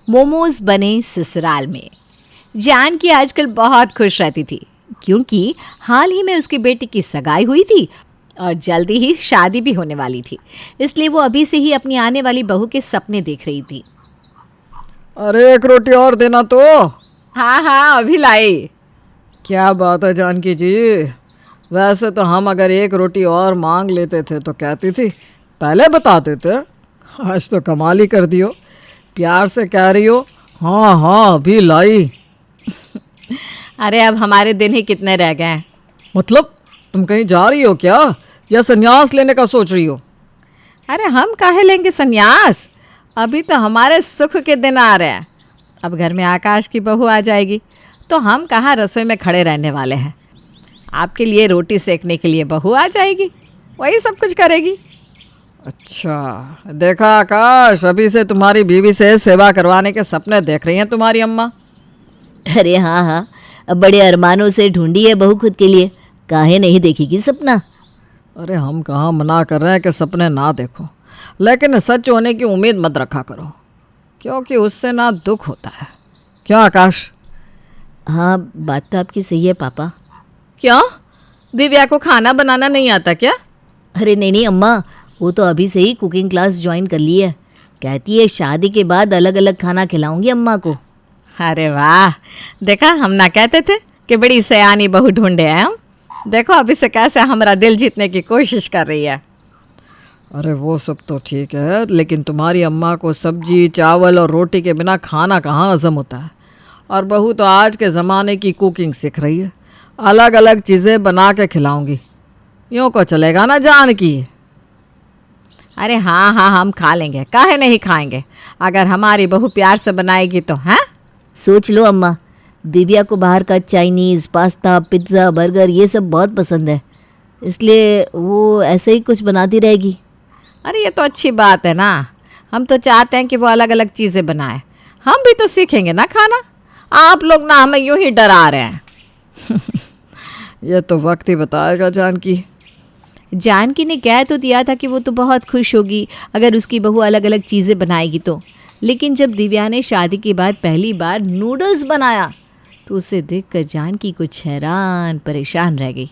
मोमोज बने ससुराल में। जानकी आजकल बहुत खुश रहती थी क्योंकि हाल ही में उसकी बेटी की सगाई हुई थी और जल्दी ही शादी भी होने वाली थी। इसलिए वो अभी से ही अपनी आने वाली बहू के सपने देख रही थी। अरे एक रोटी और देना तो। हाँ हाँ अभी लाई। क्या बात है जानकी जी, वैसे तो हम अगर एक रोटी और मांग लेते थे तो कहती थी पहले बता देते। आज तो कमाल ही कर दियो, प्यार से कह रही हो हाँ हाँ अभी लाई। अरे अब हमारे दिन ही कितने रह गए हैं। मतलब तुम कहीं जा रही हो क्या, या संन्यास लेने का सोच रही हो? अरे हम काहे लेंगे संन्यास, अभी तो हमारे सुख के दिन आ रहे हैं। अब घर में आकाश की बहू आ जाएगी तो हम कहाँ रसोई में खड़े रहने वाले हैं। आपके लिए रोटी सेकने के लिए बहू आ जाएगी, वही सब कुछ करेगी। अच्छा देखा आकाश, अभी से तुम्हारी बीवी से सेवा करवाने के सपने देख रही हैं तुम्हारी अम्मा। अरे हाँ हाँ, अब बड़े अरमानों से ढूंढी है बहू खुद के लिए, काहे नहीं देखेगी सपना। अरे हम कहाँ मना कर रहे हैं कि सपने ना देखो, लेकिन सच होने की उम्मीद मत रखा करो क्योंकि उससे ना दुख होता है। क्यों आकाश? हाँ बात तो आपकी सही है पापा। क्यों, दिव्या को खाना बनाना नहीं आता क्या? अरे नहीं नहीं अम्मा, वो तो अभी से ही कुकिंग क्लास ज्वाइन कर ली है। कहती है शादी के बाद अलग अलग खाना खिलाऊंगी अम्मा को। अरे वाह, देखा हम ना कहते थे कि बड़ी सयानी बहू ढूंढे हैं हम। देखो अभी से कैसे हमारा दिल जीतने की कोशिश कर रही है। अरे वो सब तो ठीक है, लेकिन तुम्हारी अम्मा को सब्जी चावल और रोटी के बिना खाना कहाँ हजम होता है। और बहू तो आज के ज़माने की कुकिंग सीख रही है, अलग अलग चीज़ें बना के खिलाऊंगी। यूँ को चलेगा ना जानकी? अरे हाँ हाँ हम खा लेंगे, काहे नहीं खाएंगे, अगर हमारी बहू प्यार से बनाएगी तो। हैं सोच लो अम्मा, दिव्या को बाहर का चाइनीज़ पास्ता पिज्ज़ा बर्गर ये सब बहुत पसंद है, इसलिए वो ऐसे ही कुछ बनाती रहेगी। अरे ये तो अच्छी बात है ना, हम तो चाहते हैं कि वो अलग अलग चीज़ें बनाए, हम भी तो सीखेंगे ना खाना। आप लोग ना हमें यूं ही डरा रहे हैं। ये तो वक्त ही बताएगा जानकी। जानकी ने कह तो दिया था कि वो तो बहुत खुश होगी अगर उसकी बहू अलग अलग चीज़ें बनाएगी तो, लेकिन जब दिव्या ने शादी के बाद पहली बार नूडल्स बनाया तो उसे देखकर जानकी कुछ हैरान परेशान रह गई।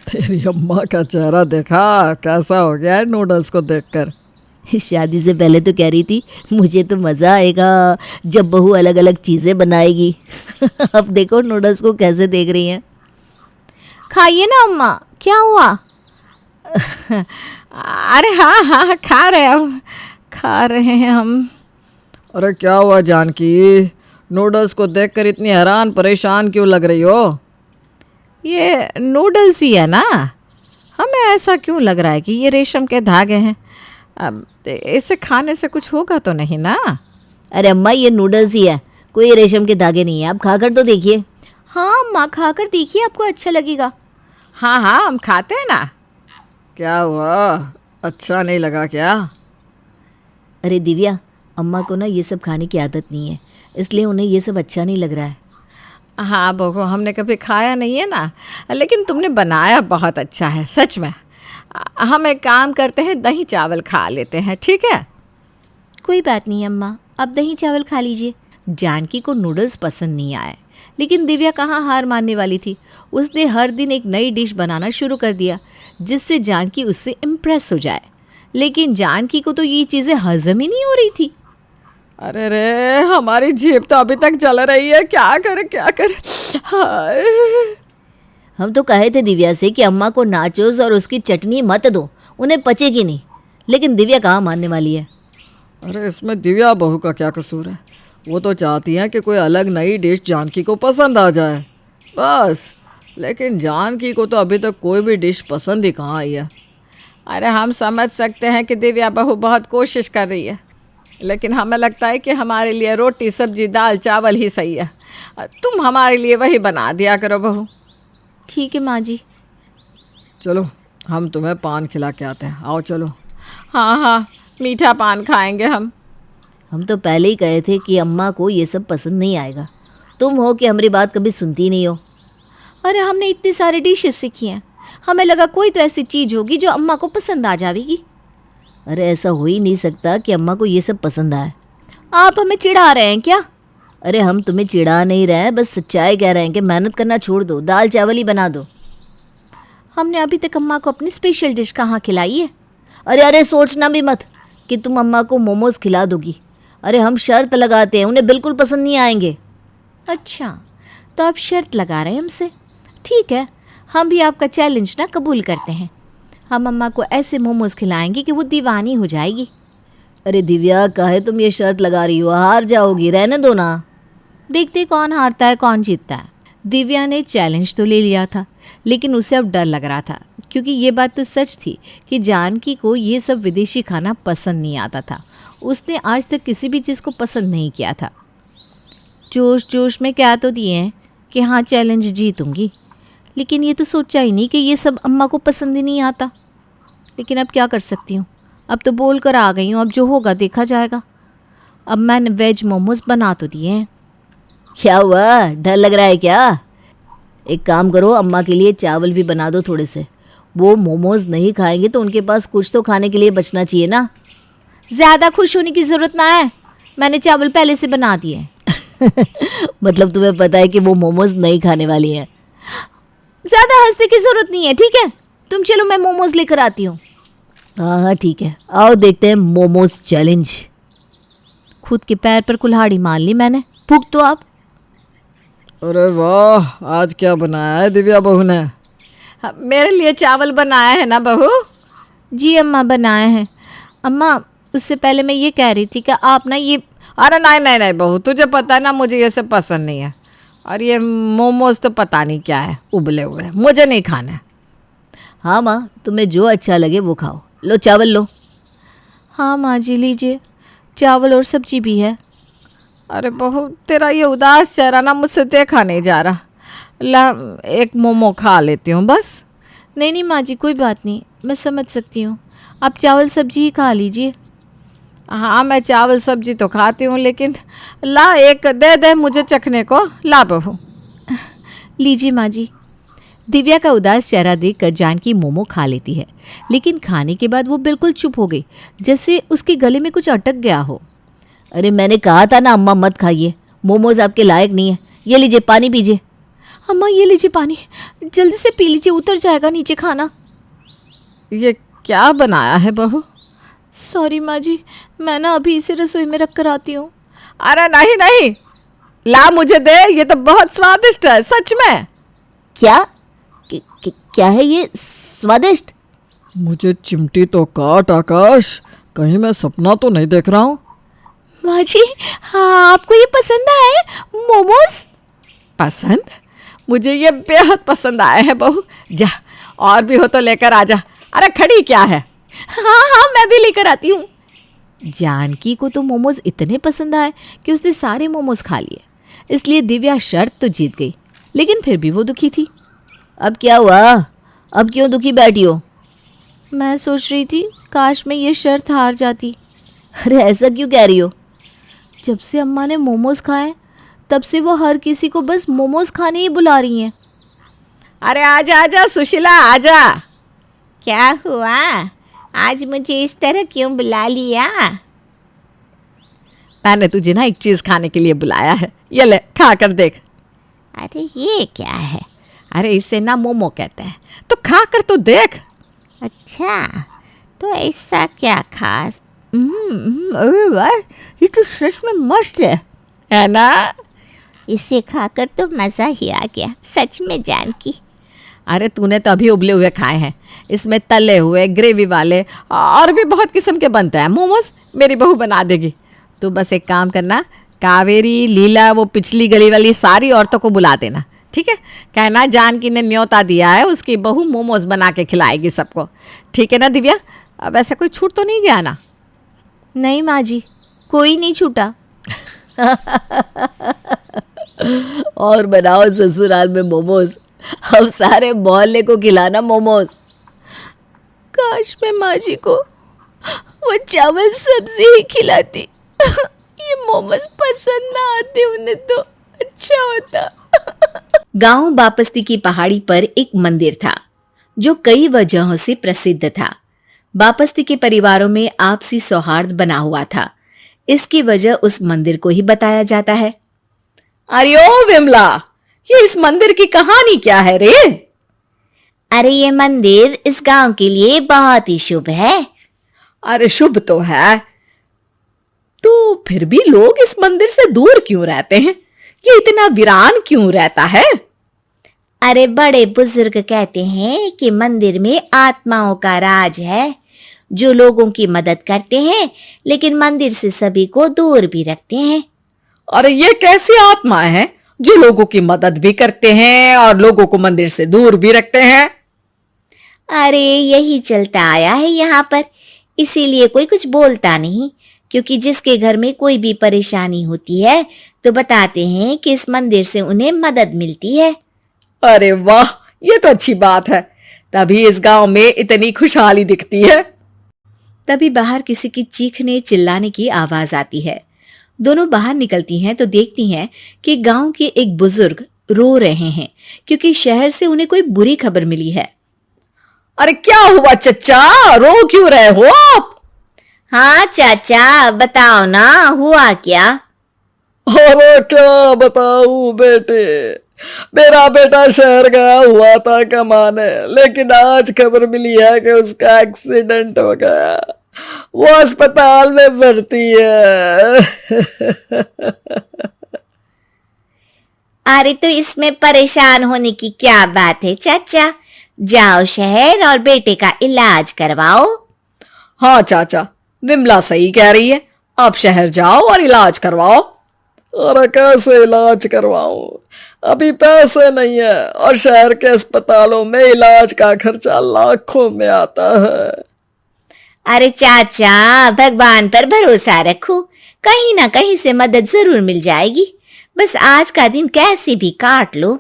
तेरी अम्मा का चेहरा देखा कैसा हो गया है नूडल्स को देखकर। शादी से पहले तो कह रही थी मुझे तो मज़ा आएगा जब बहू अलग अलग चीज़ें बनाएगी। अब देखो नूडल्स को कैसे देख रही हैं। खाइए ना अम्मा, क्या हुआ? अरे हाँ हाँ खा रहे हम, खा रहे हैं हम। अरे क्या हुआ जानकी, नूडल्स को देखकर इतनी हैरान परेशान क्यों लग रही हो? ये नूडल्स ही है ना, हमें ऐसा क्यों लग रहा है कि ये रेशम के धागे हैं। अब इसे खाने से कुछ होगा तो नहीं ना? अरे अम्मा ये नूडल्स ही है, कोई रेशम के धागे नहीं है, आप खाकर तो देखिए। हाँ अम्मा खाकर देखिए, आपको अच्छा लगेगा। हाँ हाँ हम खाते हैं ना। क्या हुआ, अच्छा नहीं लगा क्या? अरे दिव्या, अम्मा को ना ये सब खाने की आदत नहीं है, इसलिए उन्हें ये सब अच्छा नहीं लग रहा है। हाँ बहू, हमने कभी खाया नहीं है ना, लेकिन तुमने बनाया बहुत अच्छा है सच में। हम एक काम करते हैं, दही चावल खा लेते हैं, ठीक है? कोई बात नहीं अम्मा, आप दही चावल खा लीजिए। जानकी को नूडल्स पसंद नहीं आए, लेकिन दिव्या कहाँ हार मानने वाली थी। उसने हर दिन एक नई डिश बनाना शुरू कर दिया जिससे जानकी उससे इम्प्रेस हो जाए, लेकिन जानकी को तो ये चीज़ें हजम ही नहीं हो रही थी। अरे रे हमारी जीभ तो अभी तक जल रही है, क्या करे क्या करे। हाय हम तो कहे थे दिव्या से कि अम्मा को नाचोस और उसकी चटनी मत दो, उन्हें पचेगी नहीं, लेकिन दिव्या कहाँ मानने वाली है। अरे इसमें दिव्या बहू का क्या कसूर है, वो तो चाहती हैं कि कोई अलग नई डिश जानकी को पसंद आ जाए बस। लेकिन जानकी को तो अभी तक कोई भी डिश पसंद ही कहाँ आई है। अरे हम समझ सकते हैं कि दिव्या बहू बहुत कोशिश कर रही है, लेकिन हमें लगता है कि हमारे लिए रोटी सब्जी दाल चावल ही सही है। तुम हमारे लिए वही बना दिया करो बहू। ठीक है माँ जी। चलो हम तुम्हें पान खिला के आते हैं, आओ चलो। हाँ हाँ मीठा पान खाएंगे हम। हम तो पहले ही कहे थे कि अम्मा को ये सब पसंद नहीं आएगा, तुम हो कि हमारी बात कभी सुनती नहीं हो। अरे हमने इतनी सारी डिशेस सीखी हैं, हमें लगा कोई तो ऐसी चीज़ होगी जो अम्मा को पसंद आ जाएगी। अरे ऐसा हो ही नहीं सकता कि अम्मा को ये सब पसंद आए। आप हमें चिढ़ा रहे हैं क्या? अरे हम तुम्हें चिढ़ा नहीं रहे हैं, बस सच्चाई कह रहे हैं कि मेहनत करना छोड़ दो, दाल चावल ही बना दो। हमने अभी तक अम्मा को अपनी स्पेशल डिश कहाँ खिलाई है? अरे अरे सोचना भी मत कि तुम अम्मा को मोमोज खिला दोगी। अरे हम शर्त लगाते हैं, उन्हें बिल्कुल पसंद नहीं आएंगे। अच्छा, तो आप शर्त लगा रहे हैं हमसे? ठीक है, हम भी आपका चैलेंज ना कबूल करते हैं। हम अम्मा को ऐसे मोमोज खिलाएंगे कि वो दीवानी हो जाएगी। अरे दिव्या, काहे तुम ये शर्त लगा रही हो? हार जाओगी, रहने दो ना। देखते कौन हारता है कौन जीतता है। दिव्या ने चैलेंज तो ले लिया था, लेकिन उसे अब डर लग रहा था, क्योंकि ये बात तो सच थी कि जानकी को ये सब विदेशी खाना पसंद नहीं आता था। उसने आज तक किसी भी चीज़ को पसंद नहीं किया था। जोश जोश में क्या तो दिए हैं कि हाँ चैलेंज जीतूंगी, लेकिन ये तो सोचा ही नहीं कि ये सब अम्मा को पसंद ही नहीं आता। लेकिन अब क्या कर सकती हूँ, अब तो बोल कर आ गई हूँ, अब जो होगा देखा जाएगा। अब मैंने वेज मोमोज बना तो दिए हैं। क्या हुआ, डर लग रहा है क्या? एक काम करो, अम्मा के लिए चावल भी बना दो थोड़े से। वो मोमोज नहीं खाएंगे तो उनके पास कुछ तो खाने के लिए बचना चाहिए ना। ज़्यादा खुश होने की ज़रूरत ना है, मैंने चावल पहले से बना दिए हैं। मतलब तुम्हें पता है कि वो मोमोज नहीं खाने वाली हैं। ज़्यादा हंसने की ज़रूरत नहीं है, ठीक है? तुम चलो, मैं मोमोज लेकर आती हूँ। हाँ हाँ ठीक है, आओ देखते हैं मोमोज चैलेंज। खुद के पैर पर कुल्हाड़ी मार ली मैंने। भूख तो आप। अरे वाह, आज क्या बनाया है दिव्या बहू ने? मेरे लिए चावल बनाया है ना बहू? जी अम्मा, बनाए हैं। अम्मा, उससे पहले मैं ये कह रही थी कि आप ना ये। अरे नहीं नहीं नहीं बहू, तुझे पता है ना मुझे ये सब पसंद नहीं है। और ये मोमोज तो पता नहीं क्या है, उबले हुए, मुझे नहीं खाना है। हाँ माँ, तुम्हें जो अच्छा लगे वो खाओ। लो चावल लो। हाँ माँ जी, लीजिए, चावल और सब्जी भी है। अरे बहू, तेरा ये उदास चेहरा ना मुझसे देखा नहीं जा रहा। ला, एक मोमो खा लेती हूँ बस। नहीं नहीं माँ जी, कोई बात नहीं, मैं समझ सकती हूँ। आप चावल सब्जी ही खा लीजिए। हाँ, मैं चावल सब्जी तो खाती हूँ, लेकिन ला एक दे दे मुझे चखने को। ला बहू। लीजिए माँ जी। दिव्या का उदास चेहरा देखकर जानकी मोमो खा लेती है, लेकिन खाने के बाद वो बिल्कुल चुप हो गई, जैसे उसके गले में कुछ अटक गया हो। अरे मैंने कहा था ना अम्मा मत खाइए, मोमोज आपके लायक नहीं है। ये लीजिए, पानी पीजिए। अम्मा ये लीजिए पानी, जल्दी से पी लीजिए, उतर जाएगा नीचे खाना। ये क्या बनाया है बहू? सॉरी माँ जी, मैं ना अभी इसे रसोई में रख कर आती हूँ। अरे नहीं नहीं, ला मुझे दे, ये तो बहुत स्वादिष्ट है सच में। क्या क्या है ये स्वादिष्ट? मुझे चिमटी तो काट आकाश, कहीं मैं सपना तो नहीं देख रहा हूँ। माँ जी, हाँ आपको ये पसंद आए मोमोज? पसंद? मुझे ये बेहद पसंद आया है बहू। जा, और भी हो तो लेकर आ जा। अरे खड़ी क्या है? हाँ हाँ, मैं भी लेकर आती हूँ। जानकी को तो मोमोज इतने पसंद आए कि उसने सारे मोमोज खा लिए, इसलिए दिव्या शर्त तो जीत गई, लेकिन फिर भी वो दुखी थी। अब क्या हुआ? अब क्यों दुखी बैठी हो? मैं सोच रही थी काश मैं ये शर्त हार जाती। अरे ऐसा क्यों कह रही हो? जब से अम्मा ने मोमोज खाए तब से वो हर किसी को बस मोमोज खाने ही बुला रही हैं। अरे आजा आजा सुशीला, आजा। क्या हुआ? आज मुझे इस तरह क्यों बुला लिया? मैंने तुझे ना एक चीज़ खाने के लिए बुलाया है, ये ले खा कर देख। अरे ये क्या है? अरे इसे ना मोमो कहते हैं, तो खा कर तो देख। अच्छा, तो ऐसा क्या खास? अरे वाह, ये तो सच में मस्त है ना? इसे खाकर तो मज़ा ही आ गया, सच में जानकी। अरे तूने तो अभी उबले हुए खाए हैं, इसमें तले हुए, ग्रेवी वाले और भी बहुत किस्म के बनते हैं मोमोज। मेरी बहू बना देगी। तू बस एक काम करना, कावेरी, लीला, वो पिछली गली वाली सारी औरतों को बुला देना, ठीक है? कहना जानकी ने न्योता दिया है, उसकी बहू मोमोज बना के खिलाएगी सबको, ठीक है ना दिव्या? अब ऐसा कोई छूट तो नहीं गया ना? नहीं माँ जी, कोई नहीं छूटा। और बनाओ ससुराल में मोमोज, अब सारे मोहल्ले को खिलाना मोमोज। काश मैं माँ जी को वो चावल सब्जी ही खिलाती। ये मोमोज पसंद ना आते उन्हें तो अच्छा होता। गांव बापस्ती की पहाड़ी पर एक मंदिर था जो कई वजहों से प्रसिद्ध था। बापस्ती के परिवारों में आपसी सौहार्द बना हुआ था, इसकी वजह उस मंदिर को ही बताया जाता है। अरे ओ विमला, ये इस मंदिर की कहानी क्या है रे? अरे ये मंदिर इस गांव के लिए बहुत ही शुभ है। अरे शुभ तो है, तो फिर भी लोग इस मंदिर से दूर क्यों रहते हैं? ये इतना वीरान क्यों रहता है? अरे बड़े बुजुर्ग कहते हैं कि मंदिर में आत्माओं का राज है, जो लोगों की मदद करते हैं लेकिन मंदिर से सभी को दूर भी रखते हैं। अरे ये कैसी आत्मा है जो लोगों की मदद भी करते हैं और लोगों को मंदिर से दूर भी रखते हैं? अरे यही चलता आया है यहाँ पर, इसीलिए कोई कुछ बोलता नहीं, क्योंकि जिसके घर में कोई भी परेशानी होती है तो बताते हैं कि इस मंदिर से उन्हें मदद मिलती है। अरे वाह, ये तो अच्छी बात है, तभी इस गांव में इतनी खुशहाली दिखती है। तभी बाहर किसी की चीखने चिल्लाने की आवाज आती है। दोनों बाहर निकलती हैं तो देखती हैं कि गांव के एक बुजुर्ग रो रहे हैं, क्योंकि शहर से उन्हें कोई बुरी खबर मिली है। अरे क्या हुआ चच्चा, रो क्यों रहे हो आप? हाँ चाचा, बताओ ना, हुआ क्या? अरे क्या बताऊं बेटे, मेरा बेटा शहर गया हुआ था कमाने, लेकिन आज खबर मिली है कि उसका एक्सीडेंट हो गया। वो अस्पताल में भर्ती है। अरे तो इसमें परेशान होने की क्या बात है चाचा, जाओ शहर और बेटे का इलाज करवाओ। हाँ चाचा, विमला सही कह रही है, आप शहर जाओ और इलाज करवाओ। अरे कैसे इलाज करवाऊं, अभी पैसे नहीं है और शहर के अस्पतालों में इलाज का खर्चा लाखों में आता है। अरे चाचा, भगवान पर भरोसा रखो, कहीं ना कहीं से मदद जरूर मिल जाएगी, बस आज का दिन कैसे भी काट लो।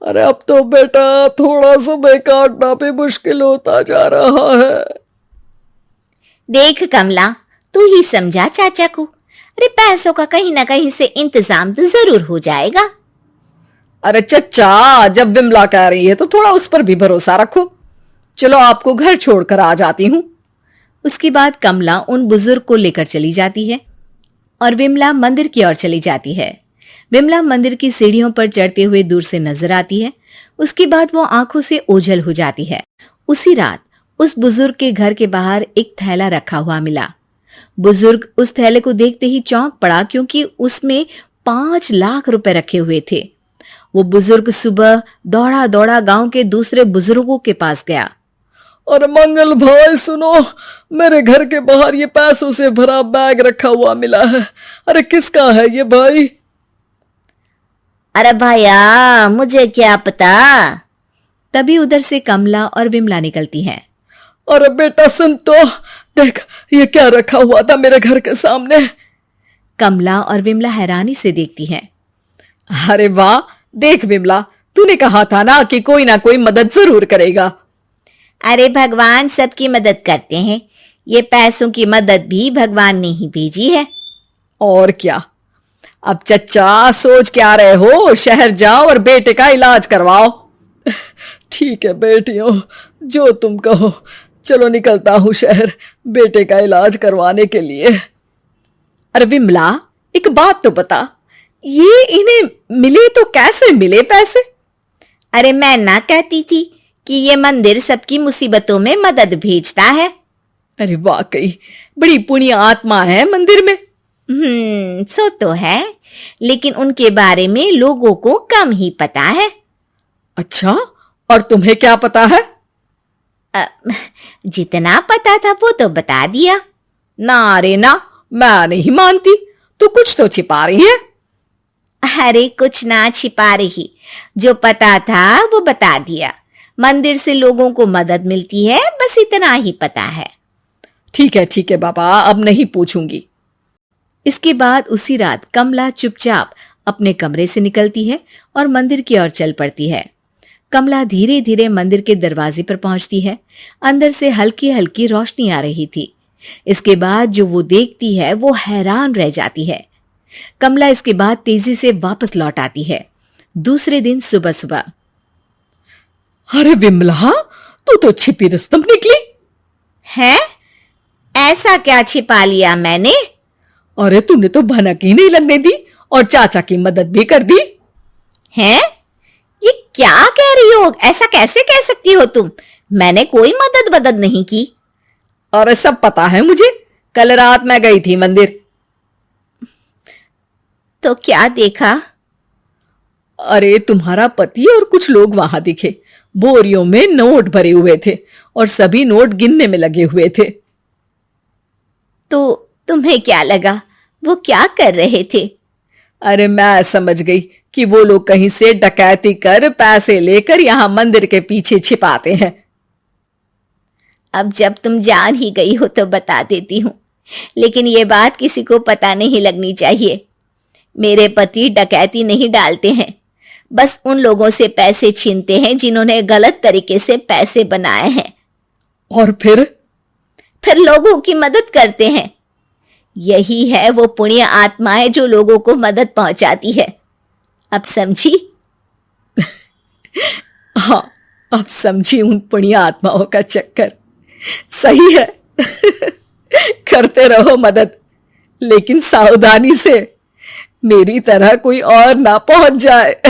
अरे अब तो बेटा थोड़ा समय काटना भी मुश्किल होता जा रहा है। देख कमला, तू ही समझा चाचा को, अरे पैसों का कहीं ना कहीं से इंतजाम तो जरूर हो जाएगा। अरे चच्चा, जब विमला कह रही है तो थोड़ा उस पर भी भरोसा रखो। चलो आपको घर छोड़कर आ जाती हूँ। उसके बाद कमला उन बुजुर्ग को लेकर चली जाती है और विमला मंदिर की ओर चली जाती है। विमला मंदिर की सीढ़ियों पर चढ़ते हुए दूर से नजर आती है। उसके बाद वो आंखों से ओझल हो जाती है। उसी रात उस बुजुर्ग के घर के बाहर एक थैला रखा हुआ मिला। बुजुर्ग उस थैले को देखते ही चौंक पड़ा, क्योंकि उसमें 5 लाख रुपए रखे हुए थे। वो बुजुर्ग सुबह दौड़ा दौड़ा गांव के दूसरे बुजुर्गों के पास गया। और मंगल भाई सुनो, मेरे घर के बाहर ये पैसों से भरा बैग रखा हुआ मिला है। अरे किसका है ये भाई? अरे भैया, मुझे क्या पता। तभी उधर से कमला और विमला निकलती हैं। अरे बेटा सुन तो, देख ये क्या रखा हुआ था मेरे घर के सामने। कमला और विमला हैरानी से देखती हैं। अरे वाह, देख विमला, तूने कहा था ना कि कोई ना कोई मदद जरूर करेगा। अरे भगवान सबकी मदद करते हैं, ये पैसों की मदद भी भगवान ने ही भेजी है। और क्या, अब चच्चा सोच क्या रहे हो, शहर जाओ और बेटे का इलाज करवाओ। ठीक है बेटियों, जो तुम कहो, चलो निकलता हूं शहर बेटे का इलाज करवाने के लिए। अरे विमला, एक बात तो बता, ये इन्हें मिले तो कैसे मिले पैसे? अरे मैं ना कहती थी कि ये मंदिर सबकी मुसीबतों में मदद भेजता है। अरे वाकई बड़ी पुण्य आत्मा है मंदिर में। सो तो है, लेकिन उनके बारे में लोगों को कम ही पता है। अच्छा, और तुम्हें क्या पता है? जितना पता था वो तो बता दिया। ना रे ना, मैं नहीं मानती, तू कुछ तो छिपा रही है। अरे कुछ ना छिपा रही, जो पता था वो बता दिया। मंदिर से लोगों को मदद मिलती है, बस इतना ही पता है। ठीक है बाबा, अब नहीं पूछूंगी। इसके बाद उसी रात कमला चुपचाप अपने कमरे से निकलती है और मंदिर की ओर चल पड़ती है। कमला धीरे धीरे मंदिर के दरवाजे पर पहुंचती है। अंदर से हल्की हल्की रोशनी आ रही थी। इसके बाद जो वो देखती है वो हैरान रह जाती है। कमला इसके बाद तेजी से वापस लौट आती है। दूसरे दिन सुबह सुबह। अरे विमला, तू तो छिपी रुस्तम निकली है? ऐसा क्या छिपा लिया मैंने? अरे तूने तो भनक ही नहीं लगने दी और चाचा की मदद भी कर दी। हैं? ये क्या कह रही हो? ऐसा कैसे कह सकती हो तुम? मैंने कोई मदद वदद नहीं की। अरे सब पता है मुझे, कल रात मैं गई थी मंदिर। तो क्या देखा? अरे तुम्हारा पति और कुछ लोग वहां दिखे, बोरियों में नोट भरे हुए थे और सभी नोट गिनने में लगे हुए थे। तो तुम्हें क्या लगा? वो क्या कर रहे थे? अरे मैं समझ गई कि वो लोग कहीं से डकैती कर पैसे लेकर यहां मंदिर के पीछे छिपाते हैं। अब जब तुम जान ही गई हो तो बता देती हूं, लेकिन ये बात किसी को पता नहीं लगनी चाहिए। मेरे पति डकैती नहीं डालते हैं, बस उन लोगों से पैसे छीनते हैं जिन्होंने गलत तरीके से पैसे बनाए हैं। और फिर लोगों की मदद करते हैं। यही है वो पुण्य आत्माएं जो लोगों को मदद पहुंचाती है। अब समझी? हाँ, अब समझी उन पुण्य आत्माओं का चक्कर। सही है। करते रहो मदद, लेकिन सावधानी से, मेरी तरह कोई और ना पहुंच जाए।